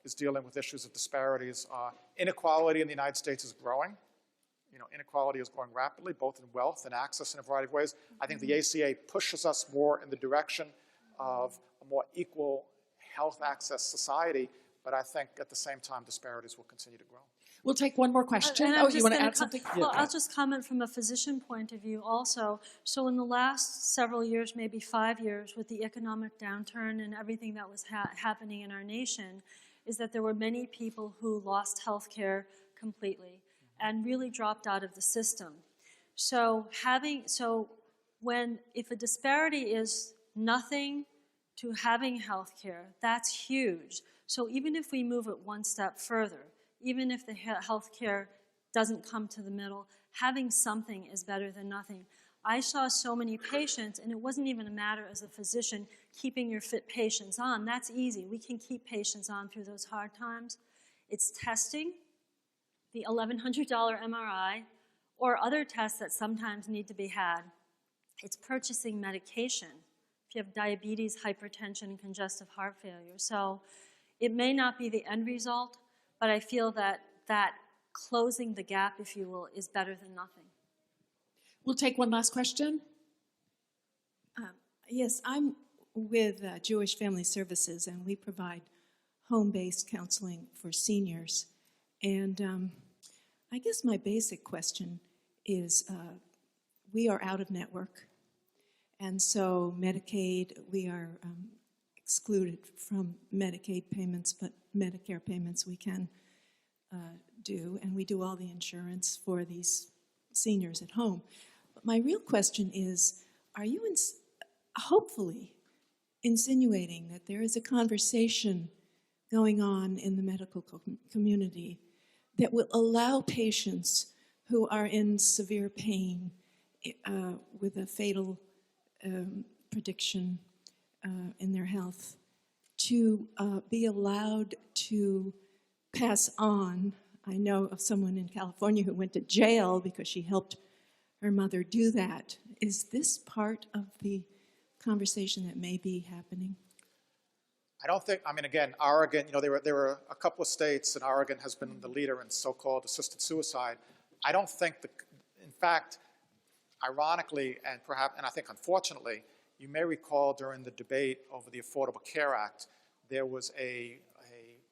Speaker 2: is dealing with issues of disparities. Inequality in the United States is growing. Inequality is growing rapidly, both in wealth and access in a variety of ways. I think the ACA pushes us more in the direction of a more equal health access society, but I think at the same time disparities will continue to grow.
Speaker 1: We'll take one more question.
Speaker 3: And
Speaker 1: Oh, you want to add something?
Speaker 3: Well, I'll just comment from a physician point of view also. So in the last several years, maybe 5 years, with the economic downturn and everything that was happening in our nation, is that there were many people who lost health care completely and really dropped out of the system. So if a disparity is nothing to having health care, that's huge. So even if we move it one step further, even if the health care doesn't come to the middle, having something is better than nothing. I saw so many patients, and it wasn't even a matter as a physician keeping your fit patients on. That's easy. We can keep patients on through those hard times. It's testing, the $1,100 MRI, or other tests that sometimes need to be had. It's purchasing medication if you have diabetes, hypertension, congestive heart failure. So it may not be the end result, but I feel that closing the gap, if you will, is better than nothing.
Speaker 1: We'll take one last question.
Speaker 7: Yes, I'm with Jewish Family Services, and we provide home-based counseling for seniors. And I guess my basic question is, we are out of network, And so Medicaid, we are excluded from Medicaid payments, but Medicare payments we can do, and we do all the insurance for these seniors at home. But my real question is, are you hopefully insinuating that there is a conversation going on in the medical community that will allow patients who are in severe pain with a fatal prediction in their health to be allowed to pass on? I know of someone in California who went to jail because she helped her mother do that. Is this part of the conversation that may be happening?
Speaker 2: I don't think, I mean, again, Oregon, there were a couple of states, and Oregon has been the leader in so-called assisted suicide. I don't think, in fact, ironically, and I think unfortunately, you may recall during the debate over the Affordable Care Act, there was a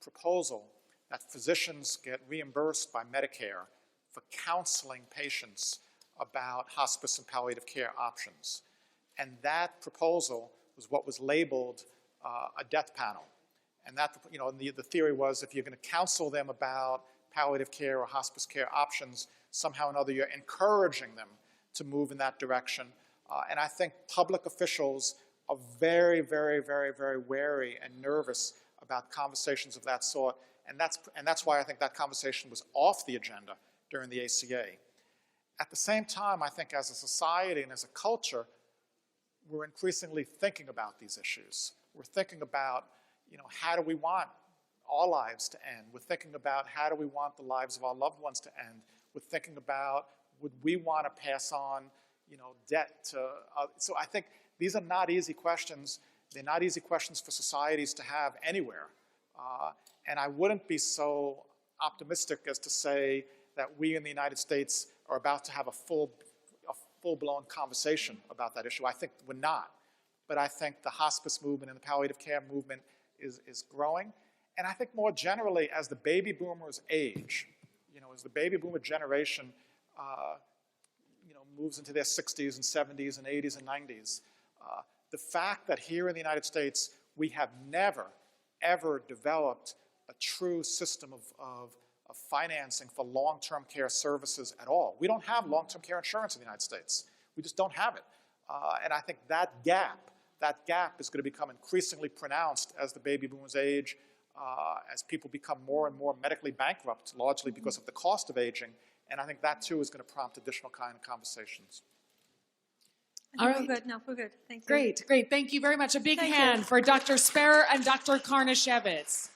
Speaker 2: proposal that physicians get reimbursed by Medicare for counseling patients about hospice and palliative care options. And that proposal was what was labeled a death panel. And that, the theory was if you're going to counsel them about palliative care or hospice care options, somehow or another you're encouraging them to move in that direction. And I think public officials are very, very, very, very wary and nervous about conversations of that sort. And that's why I think that conversation was off the agenda during the ACA. At the same time, I think as a society and as a culture, we're increasingly thinking about these issues. We're thinking about, how do we want our lives to end? We're thinking about how do we want the lives of our loved ones to end? We're thinking about, would we want to pass on, debt to, so I think these are not easy questions. They're not easy questions for societies to have anywhere. And I wouldn't be so optimistic as to say that we in the United States are about to have a full-blown conversation about that issue. I think we're not. But I think the hospice movement and the palliative care movement is growing. And I think more generally, as the baby boomers age, as the baby boomer generation moves into their 60s and 70s and 80s and 90s, the fact that here in the United States we have never, ever developed a true system of financing for long-term care services at all. We don't have long-term care insurance in the United States. We just don't have it. And I think that gap is going to become increasingly pronounced as the baby boomers age, as people become more and more medically bankrupt, largely because of the cost of aging. And I think that, too, is going to prompt additional kind of conversations.
Speaker 1: All right.
Speaker 3: We're good. No, we're good. Thank you.
Speaker 1: Great. Thank you very much. A big hand for Dr. Sperrer and Dr. Karnasiewicz.